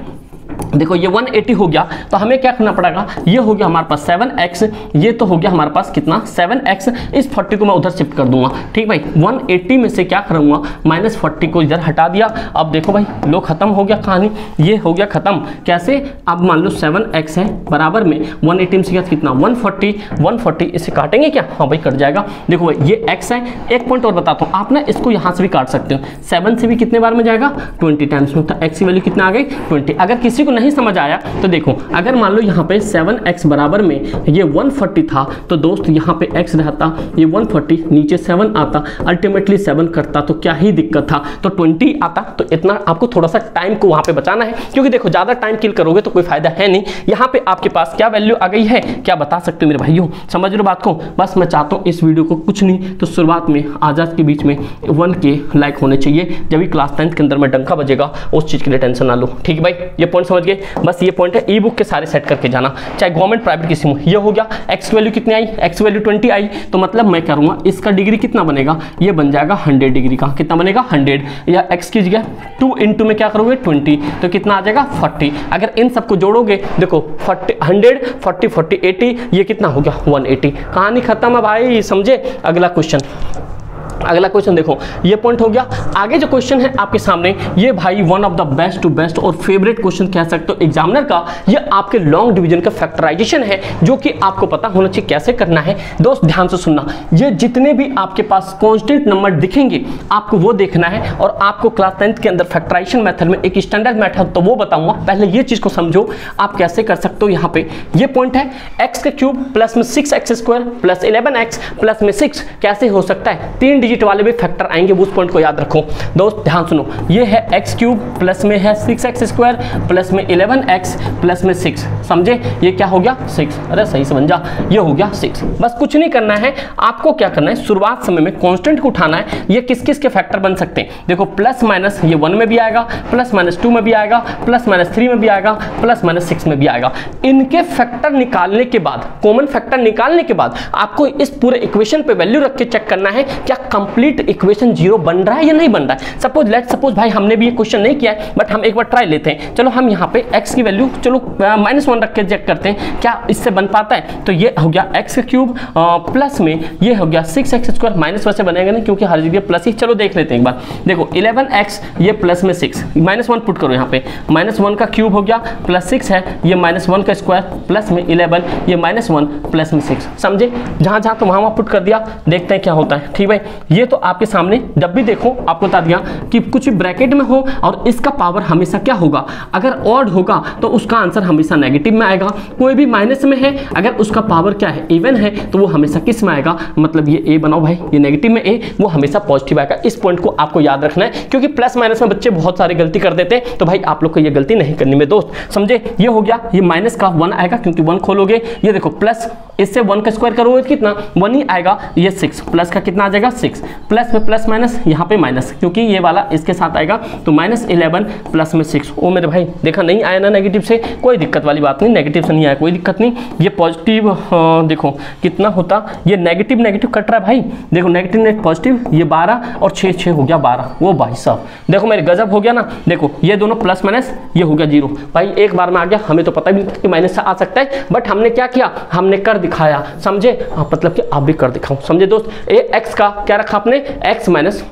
देखो ये 180 हो गया, तो हमें क्या करना पड़ेगा, ये हो गया हमारे पास 7x, ये तो हो गया हमारे पास कितना 7x, इस 40 को मैं उधर शिफ्ट कर दूंगा, ठीक भाई। 180 में से क्या करूंगा, -40 को इधर हटा दिया। अब देखो भाई लो खत्म हो गया कहानी, ये हो गया खत्म। कैसे, अब मान लो 7x है बराबर में 180 में से कितना 140, इसे काटेंगे क्या, हाँ भाई कट जाएगा। देखो भाई ये x है, एक पॉइंट और बताता हूँ, आप ना इसको यहाँ से भी काट सकते हो, 7 से भी कितने बार में जाएगा 20 टाइम्स में, तो x की वैल्यू कितना आ गई 20। अगर किसी को नहीं नहीं समझ आया तो देखो, अगर मान लो यहाँ पे 7x बराबर में ये 140 था तो दोस्त यहाँ पे x रहता, ये 140 नीचे 7 आता, अल्टीमेटली 7 करता तो क्या ही दिक्कत था, तो 20 आता। तो इतना आपको थोड़ा सा टाइम को वहाँ पे बचाना है, क्योंकि देखो ज़्यादा टाइम किल करोगे तो कोई फायदा है नहीं। यहाँ पे आपके पास क्या वैल्यू आ गई है, क्या बता सकते हो मेरे भाइयों, समझ लो बात को। बस मैं चाहता हूँ इस वीडियो को कुछ नहीं तो शुरुआत में आजाद के बीच में 1K लाइक होने चाहिए, जब भी क्लास 10th के अंदर में डंका बजेगा, उस चीज़ के लिए टेंशन ना लो, ठीक है भाई। ये पॉइंट समझ गए, बस ये पॉइंट है। ई बुक के सारे सेट करके जाना, चाहे गवर्नमेंट प्राइवेट किसी में। ये हो गया, एक्स की वैल्यू कितनी आई, एक्स वैल्यू 20 आई, तो मतलब मैं करूँगा इसका डिग्री कितना बनेगा, ये बन जाएगा 100 डिग्री का। कितना बनेगा 100, या एक्स की जगह 2 इंटू में क्या करोगे 20, तो कितना आ जाएगा 40। अगर इन सबको जोड़ोगे देखो 40 100 40 40 80, ये कितना हो गया 180। कहानी खत्म है भाई, समझे। अगला क्वेश्चन देखो, ये पॉइंट हो गया। आगे जो क्वेश्चन है आपके सामने, ये भाई one of the best to best और फेवरेट क्वेश्चन कह सकते हो एग्जामिनर का। ये आपके लॉन्ग डिवीजन का फैक्टराइजेशन है, जो कि आपको पता होना चाहिए कैसे करना है। दोस्त ध्यान से सुनना, ये जितने भी आपके पास कांस्टेंट नंबर दिखेंगे आपको वो देखना है, और आपको क्लास 10th के अंदर फैक्टराइजेशन मेथड में एक स्टैंडर्ड मेथड तो वो बताऊंगा, पहले ये चीज को समझो आप कैसे कर सकते हो। यहाँ पे ये पॉइंट है, एक्स का क्यूब प्लस में 6x² प्लस 11x प्लस में 6 कैसे हो सकता है, 3 डिजिट वाले भी फैक्टर आएंगे, उस पॉइंट को याद रखो। दोस्त ध्यान सुनो, ये है एक्स क्यूब प्लस में है 6x² प्लस में 11x प्लस में 6, समझे। ये क्या हो गया 6, अरे सही समझ जा, ये हो गया 6। बस कुछ नहीं करना है आपको, क्या करना है शुरुआत समय में कांस्टेंट को उठाना है। ये किस किस के फैक्टर बन सकते हैं, देखो प्लस माइनस ये 1 में भी आएगा, प्लस माइनस 2 में भी आएगा, प्लस माइनस 3 में भी आएगा, प्लस माइनस 6 में भी आएगा। इनके फैक्टर निकालने के बाद, कॉमन फैक्टर निकालने के बाद आपको इस पूरे इक्वेशन पे वैल्यू रख के चेक करना है क्या कंप्लीट इक्वेशन 0 बन रहा है या नहीं बन रहा है। सपोज लेट सपोज भाई हमने भी ये क्वेश्चन नहीं किया है, बट हम एक बार ट्राई लेते हैं। चलो हम यहाँ पे x की वैल्यू चलो -1 रख के चेक करते हैं क्या इससे बन पाता है। तो ये हो गया x क्यूब प्लस में ये हो गया 6x² माइनस वैसे बनेगा नहीं क्योंकि हर जगह प्लस ही। चलो देख लेते हैं एक बार, देखो 11x ये प्लस में 6, -1 पुट करो यहाँ पे, -1 का क्यूब हो गया प्लस 6 है, ये -1 का स्क्वायर प्लस में 11, ये -1 प्लस में 6, समझे। जहाँ जहाँ तो वहाँ पुट कर दिया, देखते हैं क्या होता है। ठीक भाई, ये तो आपके सामने जब भी देखो आपको बता दिया कि कुछ भी ब्रैकेट में हो और इसका पावर हमेशा क्या होगा, अगर ऑड होगा तो उसका आंसर हमेशा नेगेटिव में आएगा। कोई भी माइनस में है अगर उसका पावर क्या है इवन है तो वो हमेशा किस में आएगा, मतलब ये ए बनाओ भाई, ये नेगेटिव में ए, वो हमेशा पॉजिटिव आएगा। इस पॉइंट को आपको याद रखना है क्योंकि प्लस माइनस में बच्चे बहुत सारी गलती कर देते हैं, तो भाई आप लोग को ये गलती नहीं करनी में दोस्त, समझे। ये हो गया, ये माइनस का 1 आएगा क्योंकि 1 खोलोगे, ये देखो प्लस इससे 1 का स्क्वायर करोगे कितना 1 ही आएगा, ये 6 प्लस का कितना आ जाएगा 6, प्लस में प्लस माइनस यहाँ पे माइनस क्योंकि ये वाला इसके साथ आएगा तो -11 प्लस में 6। ओ मेरे भाई देखा नहीं आया ना नेगेटिव से, कोई दिक्कत वाली बात नहीं, नेगेटिव से नहीं आया कोई दिक्कत नहीं। ये पॉजिटिव देखो कितना होता, ये नेगेटिव नेगेटिव कट रहा है भाई, देखो नेगेटिव नेगेटिव पॉजिटिव, ये 12 और 6 हो गया 12, वो भाई साहब देखो मेरे गजब हो गया ना। देखो ये दोनों प्लस माइनस ये हो गया 0, भाई एक बार में आ गया, हमें तो पता भी नहीं था कि माइनस से आ सकता है, बट हमने क्या किया, हमने कर दिखाया, समझे। मतलब कि आप भी कर दिखाओ, समझे दोस्त। ये एक्स का क्या रखा आपने, x माइनस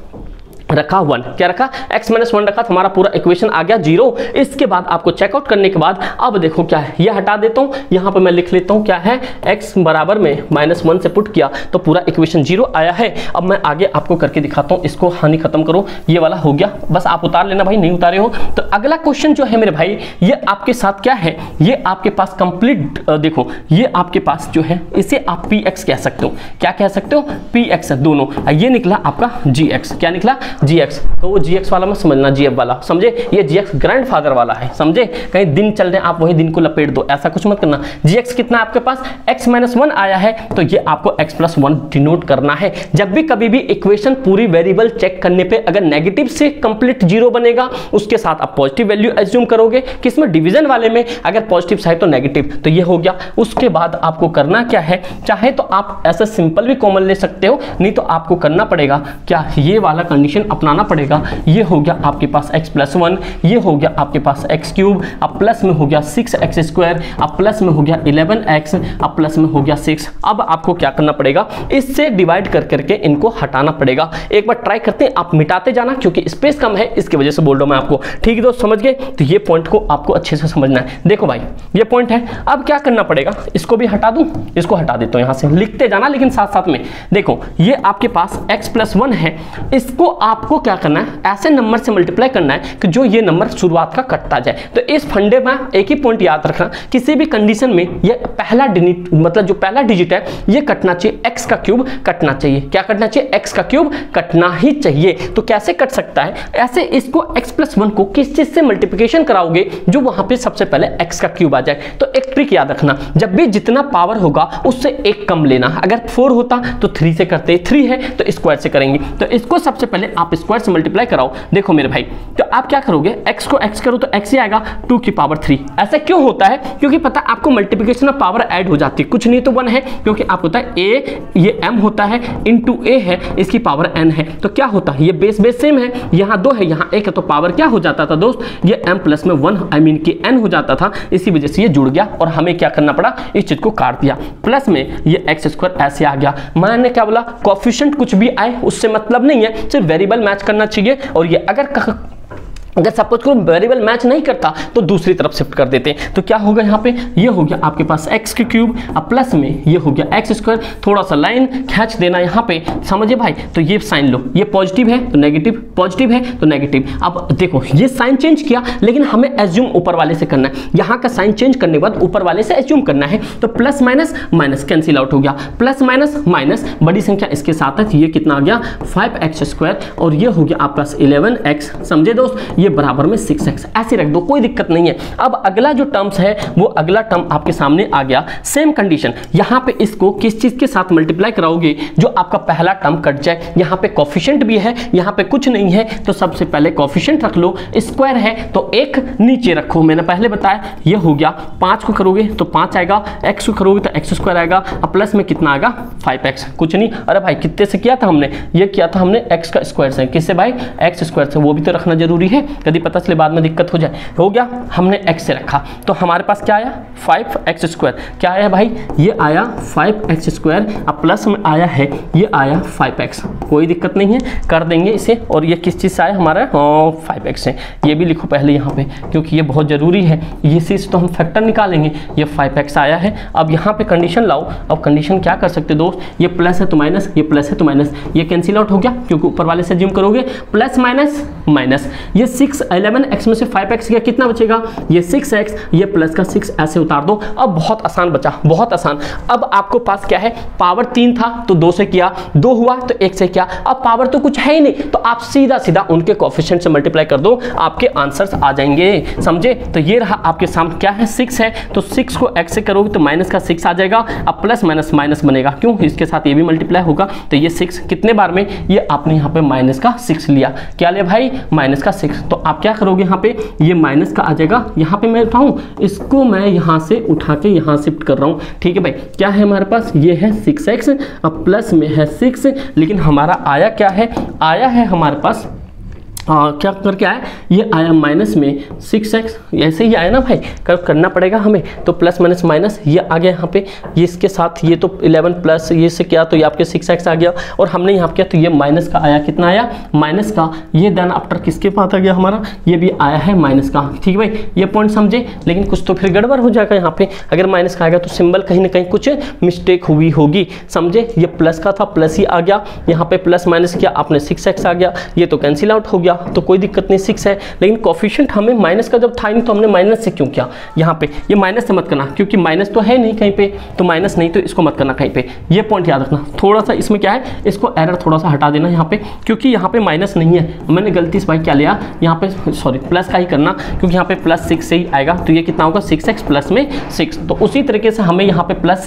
रखा 1, क्या रखा x - 1 रखा, तो हमारा पूरा इक्वेशन आ गया 0। इसके बाद आपको चेकआउट करने के बाद अब देखो क्या है, ये हटा देता हूँ, यहाँ पे मैं लिख लेता हूँ क्या है, x बराबर में -1 से पुट किया तो पूरा इक्वेशन 0 आया है। अब मैं आगे आपको करके दिखाता हूँ, इसको हानि खत्म करो, ये वाला हो गया, बस आप उतार लेना भाई, नहीं उतारे हो तो अगला क्वेश्चन जो है मेरे भाई, ये आपके साथ क्या है, ये आपके पास कंप्लीट देखो, ये आपके पास जो है इसे आप px कह सकते हो, क्या कह सकते हो px दोनों, ये निकला आपका gx, क्या निकला gx, तो वो gx वाला मत समझना gf वाला, समझे। ये gx ग्रैंडफादर वाला है, समझे। कहीं दिन चल रहे हैं आप वही दिन को लपेट दो, ऐसा कुछ मत करना। gx कितना आपके पास x - 1 आया है तो ये आपको x + 1 डिनोट करना है। जब भी कभी भी इक्वेशन पूरी वेरिएबल चेक करने पे अगर नेगेटिव से कंप्लीट 0 बनेगा उसके साथ आप पॉजिटिव वैल्यू एज्यूम करोगे, किसमें डिवीजन वाले में, अगर पॉजिटिव साइड तो नेगेटिव, तो ये हो गया। उसके बाद आपको करना क्या है, चाहे तो आप ऐसा सिंपल भी कॉमन ले सकते हो, नहीं तो आपको करना पड़ेगा क्या, ये वाला कंडीशन अपनाना पड़ेगा। ये हो गया आपके पास x + 1, ये हो गया आपके पास x3, अब प्लस में हो गया 6x², अब प्लस में हो गया 11x, अब प्लस में हो गया 6। अब आपको क्या करना पड़ेगा, इससे डिवाइड कर करके इनको हटाना पड़ेगा। एक बार ट्राई करते हैं, आप मिटाते जाना क्योंकि स्पेस कम है, इसकी वजह से बोल रहा हूं मैं आपको, ठीक है दोस्त, समझ गए। तो ये पॉइंट को आपको अच्छे से समझना है। देखो भाई ये पॉइंट है, अब क्या करना पड़ेगा, इसको भी हटा दूं, इसको हटा देता हूं, यहां से लिखते जाना लेकिन साथ साथ में। देखो ये आपके पास x + 1 है, इसको आपको क्या करना है, ऐसे नंबर से मल्टीप्लाई करना है कि जो ये नंबर शुरुआत का कटता जाए। तो इस फंडे में एक ही पॉइंट याद रखना, किसी भी कंडीशन में ये पहला मतलब जो पहला डिजिट है ये कटना चाहिए, x का क्यूब कटना चाहिए। क्या कटना चाहिए? x का क्यूब कटना ही चाहिए। तो कैसे कट सकता है? ऐसे इसको x+1 को किस चीज से मल्टीप्लिकेशन कराओगे जो वहां पे सबसे पहले x का क्यूब आ जाए। तो एक ट्रिक याद रखना, जब भी जितना पावर होगा उससे एक कम लेना। अगर 4 होता तो 3 से करते, 3 है तो स्क्वायर से करेंगे। तो इसको सबसे पहले आप स्क्वायर से मल्टीप्लाई कराओ। देखो मेरे भाई, तो आप क्या करोगे, x को x करो तो x ही आएगा 2 की पावर 3। ऐसा क्यों होता है? क्योंकि पता आपको मल्टीप्लिकेशन में पावर ऐड हो जाती है, कुछ नहीं तो 1 है, क्योंकि आप होता है a, ये m होता है इंटू a है, इसकी पावर n है। तो क्या होता है, ये बेस सेम है, यहाँ 2 है यहाँ 1 है, तो पावर क्या हो जाता था दोस्त, ये m प्लस में 1 आई मीन कि n हो जाता था। इसी वजह से ये जुड़ गया और हमें क्या करना पड़ा, इस चीज को काट दिया। प्लस में ये x² ऐसे आ गया। मैंने क्या बोला, कोएफिशिएंट कुछ भी आए उससे मतलब नहीं है, सिर्फ वेरिएबल मैच करना चाहिए। और ये अगर सपोज करो वेरिएबल मैच नहीं करता तो दूसरी तरफ शिफ्ट कर देते हैं। तो क्या होगा यहाँ पे, ये हो गया आपके पास x के क्यूब, अब प्लस में ये हो गया x²। थोड़ा सा लाइन खींच देना यहाँ पे, समझे भाई। तो ये साइन लो, ये पॉजिटिव है तो नेगेटिव, पॉजिटिव है तो नेगेटिव। अब देखो ये साइन चेंज किया, लेकिन हमें एज्यूम ऊपर वाले से करना है। यहाँ का साइन चेंज करने के बाद ऊपर वाले से एज्यूम करना है। तो plus minus minus cancel out हो गया, प्लस माइनस माइनस, बड़ी संख्या इसके साथ है, ये कितना आ गया 5x² और ये हो गया आपके पास 11x। समझे दोस्त, ये बराबर में 6x ऐसे रख दो, कोई दिक्कत नहीं है। अब अगला जो टर्म्स है वो अगला टर्म आपके सामने आ गया। सेम कंडीशन, यहाँ पे इसको किस चीज के साथ मल्टीप्लाई कराओगे जो आपका पहला टर्म कट जाए। यहाँ पे कोएफिशिएंट भी है, यहाँ पे कुछ नहीं है, तो सबसे पहले कोएफिशिएंट रख लो। स्क्वायर है तो एक नीचे रखो, मैंने पहले बताया। ये हो गया 5 को करोगे तो 5 आएगा, x को करोगे तो x² आएगा, अब प्लस में कितना आएगा 5x। कुछ नहीं, अरे भाई कितने से किया था हमने, ये किया था हमने x का स्क्वायर से। किससे भाई, x² से, वो भी तो रखना जरूरी है, यदि पता चले बाद में दिक्कत हो जाए। हो गया, हमने x से रखा तो हमारे पास क्या आया 5x²। क्या आया भाई, ये आया 5x², अब प्लस में आया है ये आया 5x। कोई दिक्कत नहीं है, कर देंगे इसे। और ये किस चीज से आया हमारा 5x है, ये भी लिखो पहले यहाँ पे क्योंकि ये बहुत जरूरी है। ये चीज तो हम फैक्टर निकालेंगे, ये 5x आया है। अब यहाँ पे कंडीशन लाओ। अब कंडीशन क्या कर सकते दोस्त, ये प्लस है तो माइनस, ये प्लस है तो माइनस, ये कैंसिल आउट हो गया क्योंकि ऊपर वाले से जिम करोगे। प्लस माइनस माइनस, ये 11x में से 5x गया, कितना बचेगा, ये 6x, ये प्लस का 6 ऐसे उतार दो। अब बहुत आसान बचा, बहुत आसान। अब आपको पास क्या है, पावर 3 था तो 2 से किया, 2 हुआ तो 1 से किया। अब पावर तो कुछ है ही नहीं, तो आप सीधा सीधा उनके कोएफिशिएंट से मल्टीप्लाई कर दो, आपके आंसर्स आ जाएंगे। समझे, तो ये रहा आपके सामने क्या है 6 है, तो 6 को x से करोगे तो माइनस का 6 आ जाएगा। अब प्लस माइनस माइनस बनेगा, क्यों, इसके साथ ये भी मल्टीप्लाई होगा। तो ये 6 कितने बार में, ये आपने यहाँ पे माइनस का 6 लिया। क्या लिया भाई, माइनस का 6। तो आप क्या करोगे, यहाँ पे ये माइनस का आ जाएगा। यहाँ पे मैं उठाऊं, इसको मैं यहाँ से उठा के यहाँ शिफ्ट कर रहा हूँ। ठीक है भाई, क्या है हमारे पास, ये है 6x, अब प्लस में है 6, लेकिन हमारा आया क्या है, आया है हमारे पास क्या करके आया, ये आया माइनस में 6x। ऐसे ही आया ना भाई, करना पड़ेगा हमें। तो प्लस माइनस माइनस ये आ गया यहाँ पे, ये इसके साथ ये तो 11 प्लस ये से किया तो ये आपके 6x आ गया। और हमने यहाँ किया तो ये माइनस का आया, कितना आया माइनस का। ये देन आफ्टर किसके पास आ गया हमारा, ये भी आया है माइनस का। ठीक है भाई, ये पॉइंट समझे, लेकिन कुछ तो फिर गड़बड़ हो जाएगा यहाँ पे। अगर माइनस का आएगा तो सिंबल कहीं ना कहीं कुछ मिस्टेक हुई होगी। समझे, ये प्लस का था, प्लस ही आ गया, यहाँ पे प्लस माइनस किया आपने 6x आ गया, ये तो कैंसिल आउट हो गया। तो कोई दिक्कत नहीं, 6 है। लेकिन कोएफिशिएंट हमें माइनस का जब था नहीं तो हमने माइनस से क्यों किया। यहाँ पे ये माइनस से मत करना, क्योंकि माइनस तो है नहीं कहीं पे, तो माइनस नहीं तो इसको मत करना कहीं पे। ये पॉइंट याद रखना। थोड़ा सा इसमें क्या है, इसको एरर थोड़ा सा हटा देना यहाँ पे, क्योंकि यहाँ पे माइनस नहीं है। मैंने गलती से भाई क्या लिया, यहाँ पे सॉरी प्लस का ही करना, क्योंकि यहाँ पे प्लस 6 से ही आएगा। तो ये कितना होगा 6x प्लस में 6। तो उसी तरीके से हमें यहाँ पे प्लस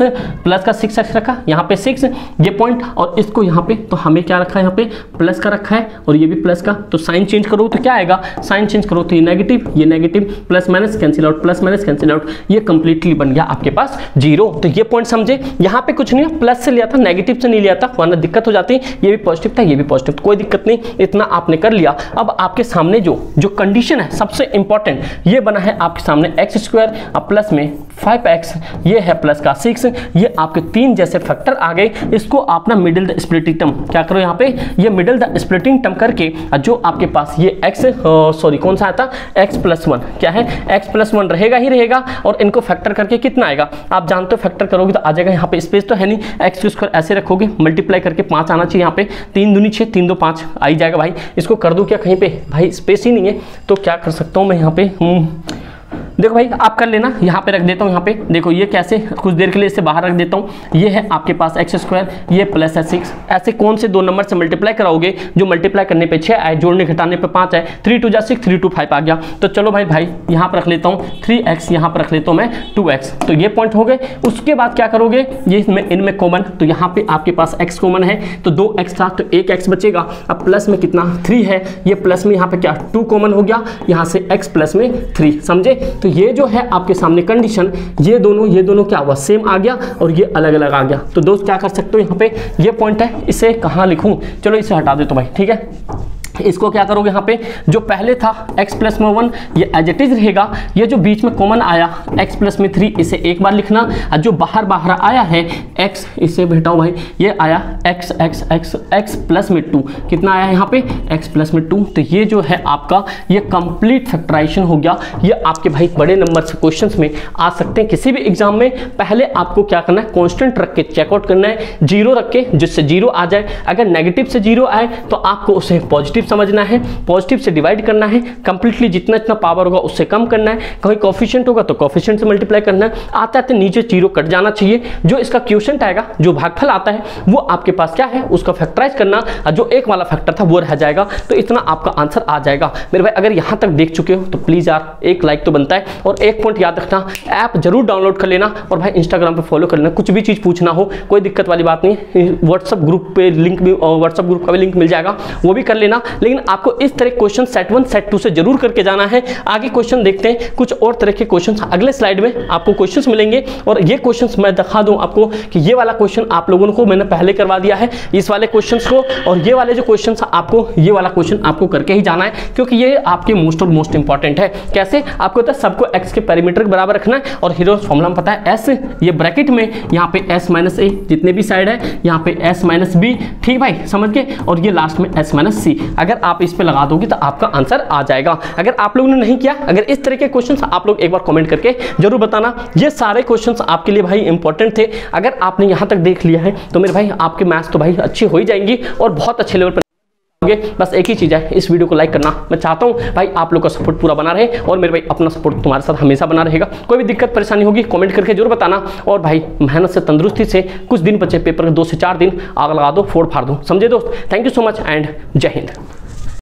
का 6x रखा, यहाँ पे 6 ये पॉइंट, और इसको यहाँ पे तो हमें क्या रखा है, यहाँ पे प्लस का रखा है और ये भी प्लस का। तो साइन चेंज करो तो क्या आएगा, साइन चेंज करो तो ये negative, plus minus cancel out, plus minus cancel out, ये कंप्लीटली बन गया आपके पास 0। तो ये पॉइंट समझे, यहाँ पे कुछ नहीं है, प्लस से लिया था, नेगेटिव से नहीं लिया था, वरना दिक्कत हो जाती। ये भी पॉजिटिव था, ये भी पॉजिटिव, कोई दिक्कत नहीं, इतना आपने कर लिया। अब आपके सामने जो कंडीशन है सबसे इंपॉर्टेंट, ये बना है आपके सामने x², अब प्लस में 5x, ये है प्लस का 6, ये आपके 3 जैसे फैक्टर आ गए। इसको आप ना मिडिल द स्प्लिटिंग टर्म क्या करो, यहाँ पे ये मिडिल द स्प्लिटिंग टर्म करके जो आपके आपके पास ये x सॉरी कौन सा आता x प्लस 1, क्या है x प्लस 1 रहेगा ही रहेगा, और इनको फैक्टर करके कितना आएगा आप जानते हो, फैक्टर करोगे तो आ जाएगा, यहाँ पे स्पेस तो है नहीं, x स्क्वायर ऐसे रखोगे, मल्टीप्लाई करके 5 आना चाहिए, यहाँ पे 3 दूनी 6 3 2 5 आ ही जाएगा भाई। इसको कर दूं क्या कहीं पे भाई, स्पेस ही नहीं है, तो क्या कर सकता हूँ मैं यहाँ पे, देखो भाई आप कर लेना, यहाँ पे रख देता हूँ, यहाँ पे देखो ये कैसे कुछ देर के लिए इसे बाहर रख देता हूँ, ये है आपके पास एक्स स्क्वायर, ये प्लस है 6, ऐसे कौन से दो नंबर से मल्टीप्लाई कराओगे जो मल्टीप्लाई करने पे 6 आए, जोड़ने घटाने पे 5 आए, 3 2 जा 6 3 2 5 आ गया। तो चलो भाई यहाँ पर रख लेता हूँ 3x, यहाँ पर रख लेता हूँ मैं 2x, तो ये पॉइंट हो गए। उसके बाद क्या करोगे, ये इनमें कॉमन, तो यहाँ पे आपके पास x कॉमन है, तो 2x था तो 1x बचेगा, अब प्लस में कितना 3 है, ये प्लस में यहाँ पे क्या 2 कॉमन हो गया, यहाँ से x प्लस में 3, समझे। तो ये जो है आपके सामने कंडीशन, ये दोनों क्या हुआ सेम आ गया और ये अलग अलग आ गया। तो दोस्त क्या कर सकते हो, यहाँ पे ये पॉइंट है, इसे कहाँ लिखूं, चलो इसे हटा देता हूं भाई, ठीक है। इसको क्या करोगे, यहाँ पे जो पहले था x प्लस में 1 ये एज इट इज रहेगा, ये जो बीच में कॉमन आया x प्लस में 3 इसे एक बार लिखना, और जो बाहर आया है x, इसे बेटाओ भाई ये आया x प्लस में 2, कितना आया यहाँ पे x प्लस में 2, तो ये जो है आपका ये कंप्लीट फैक्टराइजेशन हो गया। ये आपके भाई बड़े नंबर से क्वेश्चंस में आ सकते हैं किसी भी एग्जाम में। पहले आपको क्या करना है, कॉन्स्टेंट रख के चेकआउट करना है, 0 रख के जिससे 0 आ जाए, अगर नेगेटिव से 0 आए तो आपको उसे पॉजिटिव समझना है, पॉजिटिव से डिवाइड करना है, कंप्लीटली जितना पावर होगा उससे कम करना है, कोई कोफिशिएंट होगा तो कोफिशिएंट से मल्टीप्लाई करना है, आते आते नीचे 0 कट जाना चाहिए, जो इसका क्वोशिएंट आएगा, जो भागफल आता है वो आपके पास क्या है उसका फैक्टराइज करना, और जो एक वाला फैक्टर था वो रह जाएगा, तो इतना आपका आंसर आ जाएगा। मेरे भाई अगर यहाँ तक देख चुके हो तो प्लीज यार एक लाइक तो बनता है, और एक पॉइंट याद रखना, ऐप जरूर डाउनलोड कर लेना, और भाई इंस्टाग्राम पे फॉलो कर लेना, कुछ भी चीज पूछना हो कोई दिक्कत वाली बात नहीं, व्हाट्सएप ग्रुप पे लिंक भी, व्हाट्सएप ग्रुप का भी लिंक मिल जाएगा, वो भी कर लेना। लेकिन आपको इस तरह क्वेश्चन सेट 1 सेट 2 से जरूर करके जाना है। आगे क्वेश्चन देखते हैं, कुछ और तरह के क्वेश्चन अगले स्लाइड में आपको क्वेश्चंस मिलेंगे, और ये क्वेश्चंस मैं दिखा दूं आपको कि ये वाला क्वेश्चन आप लोगों को मैंने पहले करवा दिया है इस वाले क्वेश्चंस को, और ये वाले जो क्वेश्चंस आपको, ये वाला क्वेश्चन आपको करके ही जाना है, क्योंकि ये आपके मोस्ट इंपॉर्टेंट है। कैसे आपको पता है, सबको x के पैरामीटर के बराबर रखना है, और हीरो फॉर्मूला में पता है s, ये ब्रैकेट में यहाँ पे s माइनस a जितने भी साइड है, यहाँ पे s माइनस b, ठीक भाई समझ के, और ये लास्ट में s माइनस c, अगर आप इस पे लगा दोगे तो आपका आंसर आ जाएगा। अगर आप लोगों ने नहीं किया, अगर इस तरह के क्वेश्चंस आप लोग एक बार कमेंट करके जरूर बताना। ये सारे क्वेश्चंस आपके लिए भाई इंपॉर्टेंट थे, अगर आपने यहां तक देख लिया है तो मेरे भाई आपके मैथ्स तो भाई अच्छी हो ही जाएंगी और बहुत अच्छे लेवल पर। बस एक ही चीज है, इस वीडियो को लाइक करना। मैं चाहता हूं भाई आप लोग का सपोर्ट पूरा बना रहे, और मेरे भाई अपना सपोर्ट तुम्हारे साथ हमेशा बना रहेगा। कोई भी दिक्कत परेशानी होगी कमेंट करके जरूर बताना, और भाई मेहनत से तंदुरुस्ती से कुछ दिन बचे पेपर के, 2 से 4 दिन आग लगा दो, फोड़ फाड़ दो, समझे दोस्त। Thank you so much and जय हिंद।